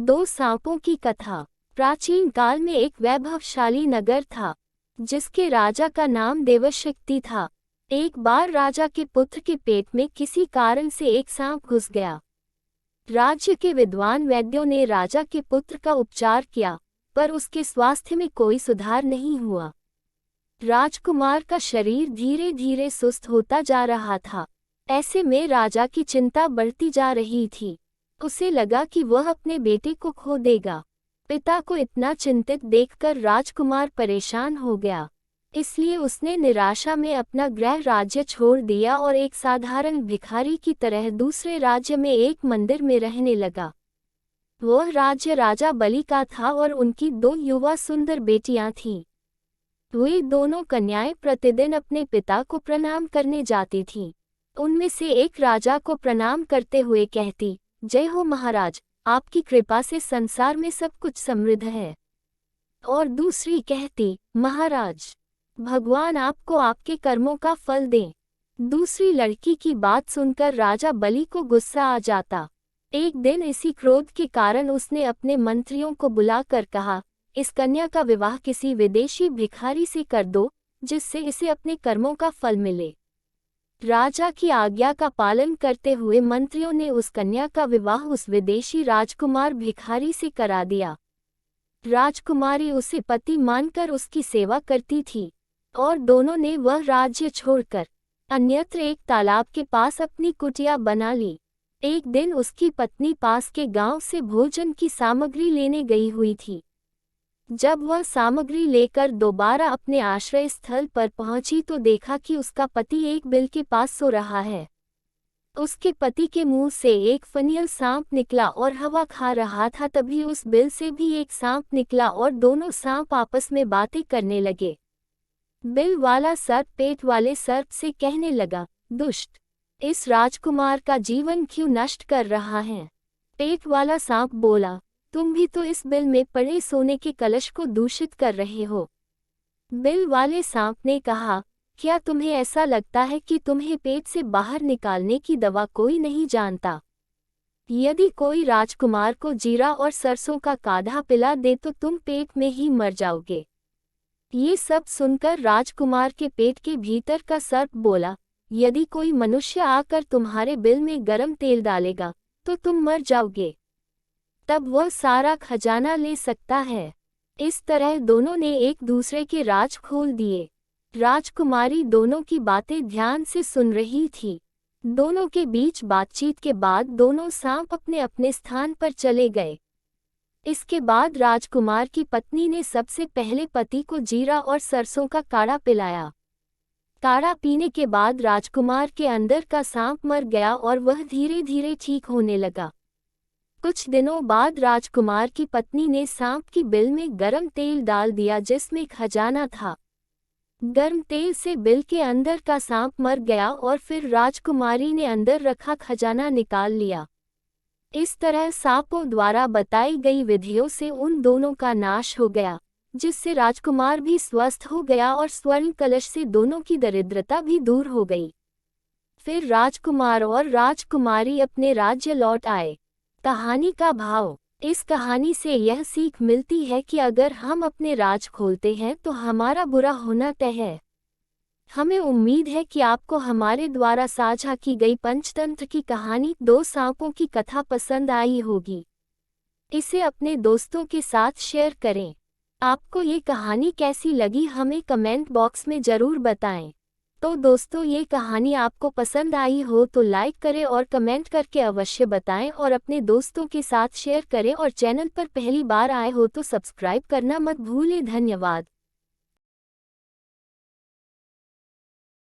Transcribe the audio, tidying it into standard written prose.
दो सांपों की कथा। प्राचीन काल में एक वैभवशाली नगर था जिसके राजा का नाम देवशक्ति था। एक बार राजा के पुत्र के पेट में किसी कारण से एक सांप घुस गया। राज्य के विद्वान वैद्यों ने राजा के पुत्र का उपचार किया, पर उसके स्वास्थ्य में कोई सुधार नहीं हुआ। राजकुमार का शरीर धीरे धीरे सुस्त होता जा रहा था। ऐसे में राजा की चिंता बढ़ती जा रही थी। उसे लगा कि वह अपने बेटे को खो देगा। पिता को इतना चिंतित देखकर राजकुमार परेशान हो गया, इसलिए उसने निराशा में अपना गृह राज्य छोड़ दिया और एक साधारण भिखारी की तरह दूसरे राज्य में एक मंदिर में रहने लगा। वह राज्य राजा बलि का था और उनकी दो युवा सुंदर बेटियां थीं। वे दोनों कन्याएं प्रतिदिन अपने पिता को प्रणाम करने जाती थीं। उनमें से एक राजा को प्रणाम करते हुए कहती, जय हो महाराज, आपकी कृपा से संसार में सब कुछ समृद्ध है। और दूसरी कहती, महाराज, भगवान आपको आपके कर्मों का फल दें। दूसरी लड़की की बात सुनकर राजा बलि को गुस्सा आ जाता। एक दिन इसी क्रोध के कारण उसने अपने मंत्रियों को बुलाकर कहा, इस कन्या का विवाह किसी विदेशी भिखारी से कर दो, जिससे इसे अपने कर्मों का फल मिले। राजा की आज्ञा का पालन करते हुए मंत्रियों ने उस कन्या का विवाह उस विदेशी राजकुमार भिखारी से करा दिया। राजकुमारी उसे पति मानकर उसकी सेवा करती थी और दोनों ने वह राज्य छोड़कर अन्यत्र एक तालाब के पास अपनी कुटिया बना ली। एक दिन उसकी पत्नी पास के गांव से भोजन की सामग्री लेने गई हुई थी। जब वह सामग्री लेकर दोबारा अपने आश्रय स्थल पर पहुंची तो देखा कि उसका पति एक बिल के पास सो रहा है। उसके पति के मुंह से एक फनियल सांप निकला और हवा खा रहा था। तभी उस बिल से भी एक सांप निकला और दोनों सांप आपस में बातें करने लगे। बिल वाला सर्प पेट वाले सर्प से कहने लगा, दुष्ट, इस राजकुमार का जीवन क्यों नष्ट कर रहा है? पेट वाला सांप बोला, तुम भी तो इस बिल में पड़े सोने के कलश को दूषित कर रहे हो। बिल वाले सांप ने कहा, क्या तुम्हें ऐसा लगता है कि तुम्हें पेट से बाहर निकालने की दवा कोई नहीं जानता? यदि कोई राजकुमार को जीरा और सरसों का काढ़ा पिला दे तो तुम पेट में ही मर जाओगे। ये सब सुनकर राजकुमार के पेट के भीतर का सर्प बोला, यदि कोई मनुष्य आकर तुम्हारे बिल में गर्म तेल डालेगा तो तुम मर जाओगे, तब वह सारा खजाना ले सकता है। इस तरह दोनों ने एक दूसरे के राज खोल दिए। राजकुमारी दोनों की बातें ध्यान से सुन रही थी। दोनों के बीच बातचीत के बाद दोनों सांप अपने अपने स्थान पर चले गए। इसके बाद राजकुमार की पत्नी ने सबसे पहले पति को जीरा और सरसों का काढ़ा पिलाया। काढ़ा पीने के बाद राजकुमार के अंदर का सांप मर गया और वह धीरे धीरे ठीक होने लगा। कुछ दिनों बाद राजकुमार की पत्नी ने सांप की बिल में गर्म तेल डाल दिया जिसमें खजाना था। गर्म तेल से बिल के अंदर का सांप मर गया और फिर राजकुमारी ने अंदर रखा खजाना निकाल लिया। इस तरह सांपों द्वारा बताई गई विधियों से उन दोनों का नाश हो गया, जिससे राजकुमार भी स्वस्थ हो गया और स्वर्ण कलश से दोनों की दरिद्रता भी दूर हो गई। फिर राजकुमार और राजकुमारी अपने राज्य लौट आए। कहानी का भाव। इस कहानी से यह सीख मिलती है कि अगर हम अपने राज खोलते हैं तो हमारा बुरा होना तय है। हमें उम्मीद है कि आपको हमारे द्वारा साझा की गई पंचतंत्र की कहानी दो सांपों की कथा पसंद आई होगी। इसे अपने दोस्तों के साथ शेयर करें। आपको ये कहानी कैसी लगी हमें कमेंट बॉक्स में ज़रूर बताएं। तो दोस्तों, ये कहानी आपको पसंद आई हो तो लाइक करें और कमेंट करके अवश्य बताएं और अपने दोस्तों के साथ शेयर करें और चैनल पर पहली बार आए हो तो सब्सक्राइब करना मत भूलें। धन्यवाद।